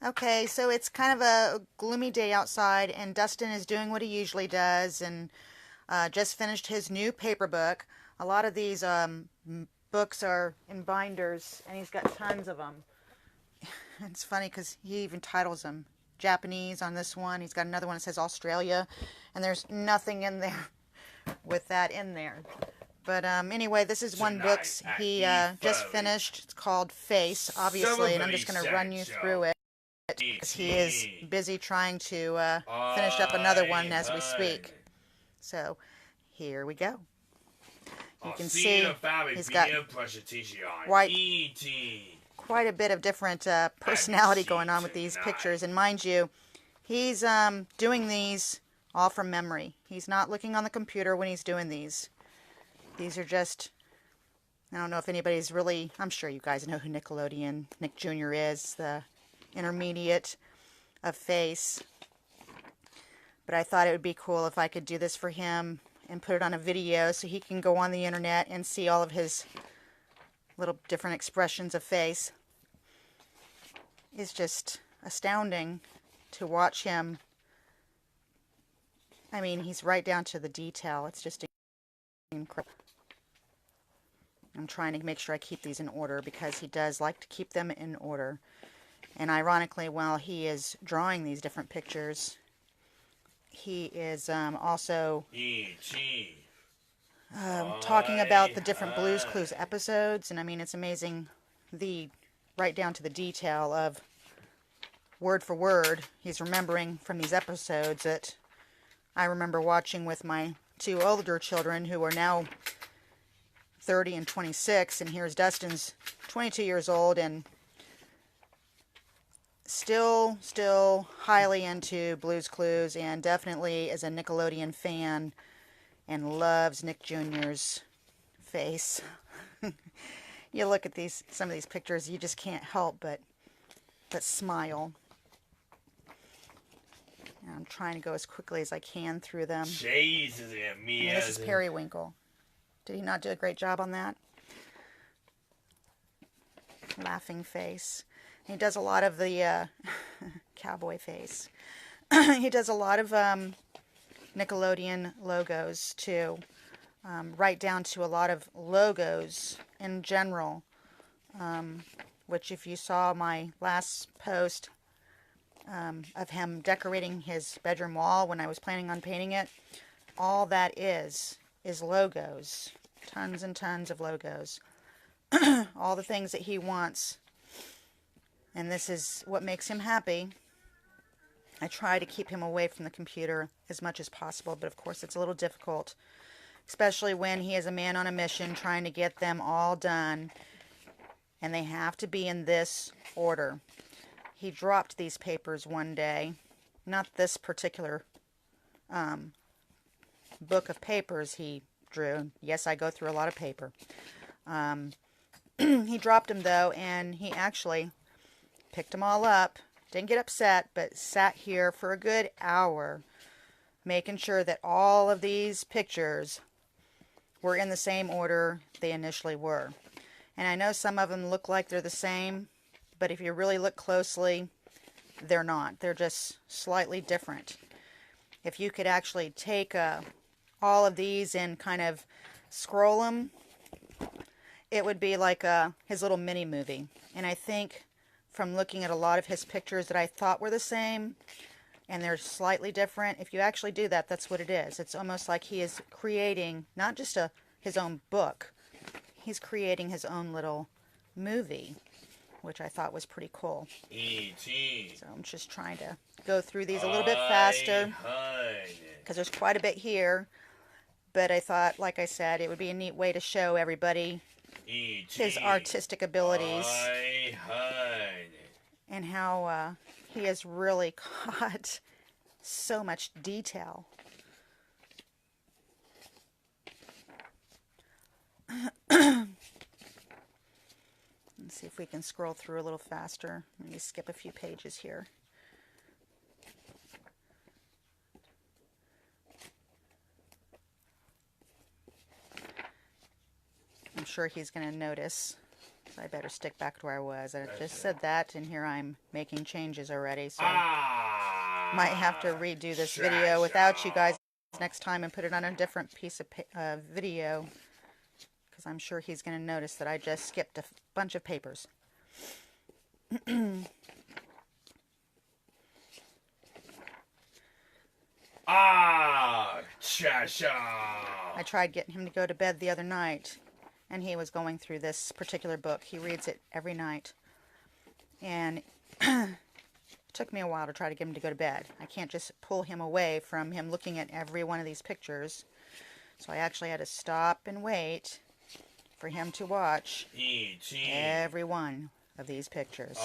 Okay, so it's kind of a gloomy day outside, and Dustin is doing what he usually does, and just finished his new paper book. A lot of these books are in binders, and he's got tons of them. It's funny because he even titles them Japanese on this one. He's got another one that says Australia, and there's nothing in there with that in there. But anyway, this is one book he just finished. It's called Face, obviously, and I'm just going to run you through it. He is busy trying to finish up another one as we speak. So here we go. You can see he's got quite a bit of different personality going on with these pictures. And mind you, he's doing these all from memory. He's not looking on the computer when he's doing these. These are just, I don't know if anybody's really, I'm sure you guys know who Nickelodeon Nick Jr. is, the intermediate of Face. But I thought it would be cool if I could do this for him and put it on a video so he can go on the internet and see all of his little different expressions of face. It's just astounding to watch him. I mean, he's right down to the detail. It's just incredible. I'm trying to make sure I keep these in order because he does like to keep them in order. And ironically, while he is drawing these different pictures, he is also talking about the different Blue's Clues episodes. And I mean, it's amazing, right down to the detail of word for word. He's remembering from these episodes that I remember watching with my two older children who are now 30 and 26. And here's Dustin's 22 years old and still highly into Blue's Clues, and definitely is a Nickelodeon fan and loves Nick Jr.'s face. You look at some of these pictures, you just can't help but smile. And I'm trying to go as quickly as I can through them. Jesus, and this is Periwinkle. Did he not do a great job on that? Laughing face. He does a lot of the cowboy face. He does a lot of Nickelodeon logos too, right down to a lot of logos in general, which if you saw my last post of him decorating his bedroom wall when I was planning on painting it, all that is logos. Tons and tons of logos. All the things that he wants. And this is what makes him happy. I try to keep him away from the computer as much as possible, but of course it's a little difficult, especially when he is a man on a mission trying to get them all done, and they have to be in this order. He dropped these papers one day, not this particular book of papers he drew. Yes, I go through a lot of paper. He dropped them though, and he actually picked them all up, didn't get upset, but sat here for a good hour making sure that all of these pictures were in the same order they initially were. And I know some of them look like they're the same, but if you really look closely, they're not. They're just slightly different. If you could actually take all of these and kind of scroll them, it would be like his little mini movie. And I think from looking at a lot of his pictures that I thought were the same, and they're slightly different, if you actually do that, that's what it is. It's almost like he is creating not just his own book, he's creating his own little movie, which I thought was pretty cool. E.T. So I'm just trying to go through these a little bit faster because there's quite a bit here, but I thought, like I said, it would be a neat way to show everybody his artistic abilities and how he has really caught so much detail. Let's see if we can scroll through a little faster. Let me skip a few pages here. I'm sure he's going to notice. So I better stick back to where I was. I just said that, and here I'm making changes already. So might have to redo this video without you guys next time and put it on a different piece of video, because I'm sure he's going to notice that I just skipped a bunch of papers. I tried getting him to go to bed the other night, and he was going through this particular book. He reads it every night, and it took me a while to try to get him to go to bed. I can't just pull him away from him looking at every one of these pictures, so I actually had to stop and wait for him to watch every one of these pictures.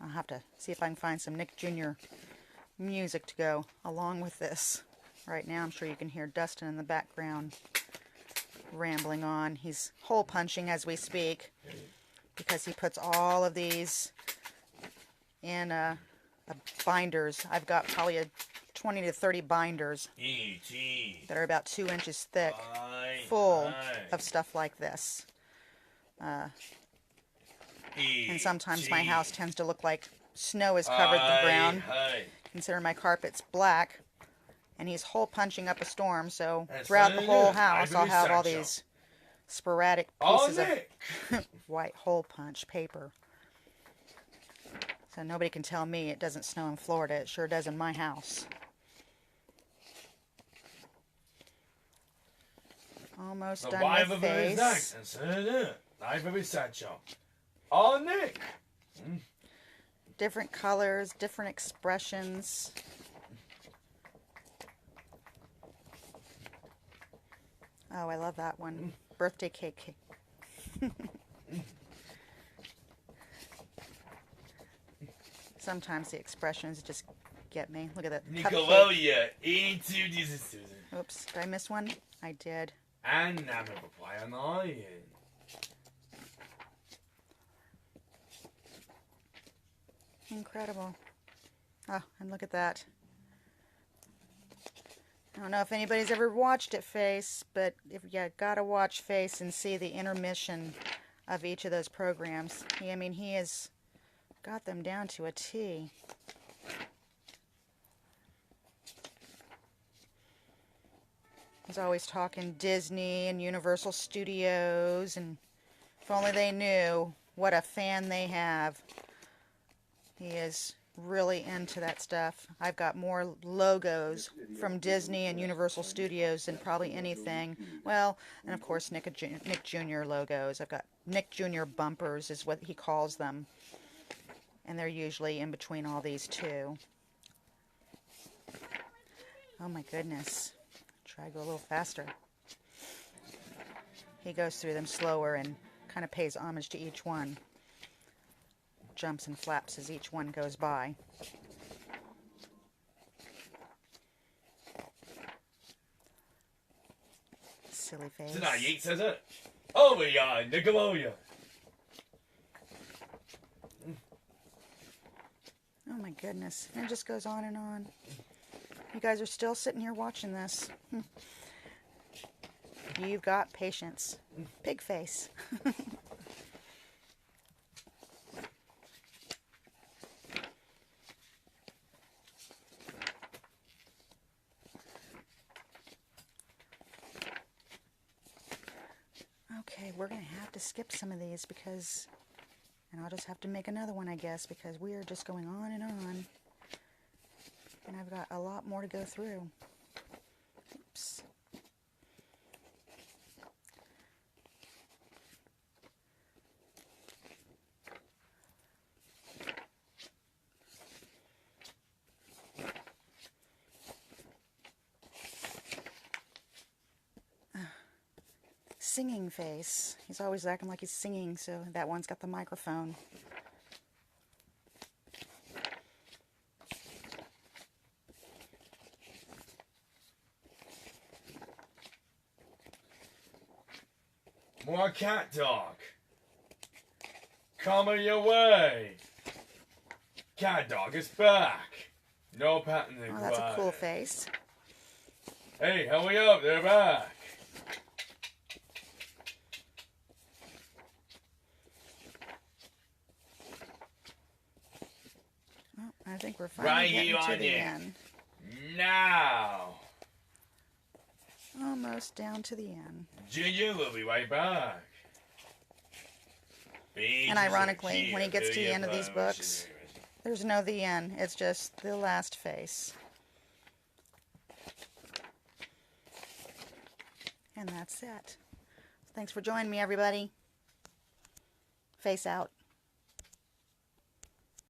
I'll have to see if I can find some Nick Jr. music to go along with this. Right now, I'm sure you can hear Dustin in the background rambling on. He's hole punching as we speak because he puts all of these in binders. I've got probably 20 to 30 binders that are about 2 inches thick, full of stuff like this. And sometimes my house tends to look like snow has covered the ground. Consider my carpet's black. And he's hole punching up a storm, so throughout the whole house I'll have all these sporadic pieces of white hole punch paper. So nobody can tell me it doesn't snow in Florida. It sure does in my house. Almost done with face. Different colors, different expressions. Oh, I love that one. Birthday cake. Sometimes the expressions just get me. Look at that cupcake. Oops, did I miss one? I did. Incredible. Oh, and look at that. I don't know if anybody's ever watched it, Face, but if you gotta watch Face and see the intermission of each of those programs. I mean, he has got them down to a T. He's always talking Disney and Universal Studios, and if only they knew what a fan they have. He is really into that stuff. I've got more logos from Disney and Universal Studios than probably anything. Well, and of course Nick Jr. logos. I've got Nick Jr. bumpers is what he calls them. And they're usually in between all these two. Oh my goodness. Try to go a little faster. He goes through them slower and kind of pays homage to each one. Jumps and flaps as each one goes by. Silly face. Oh my goodness. And it just goes on and on. You guys are still sitting here watching this. You've got patience. Pig face. Okay, we're going to have to skip some of these because, and I'll just have to make another one, I guess, because we are just going on and on. And I've got a lot more to go through. Oops. Singing face. He's always acting like he's singing, so that one's got the microphone. More cat dog. Coming your way. Cat dog is back. No patting the Oh, that's a cool face. Hey, hurry up, they're back. think we're finally Right getting here to on the it. end. Now. Almost down to the end. Ginger will be right back. And ironically, when he gets to the end of these books, there's no the end. It's just the last face. And that's it. Thanks for joining me, everybody. Face out.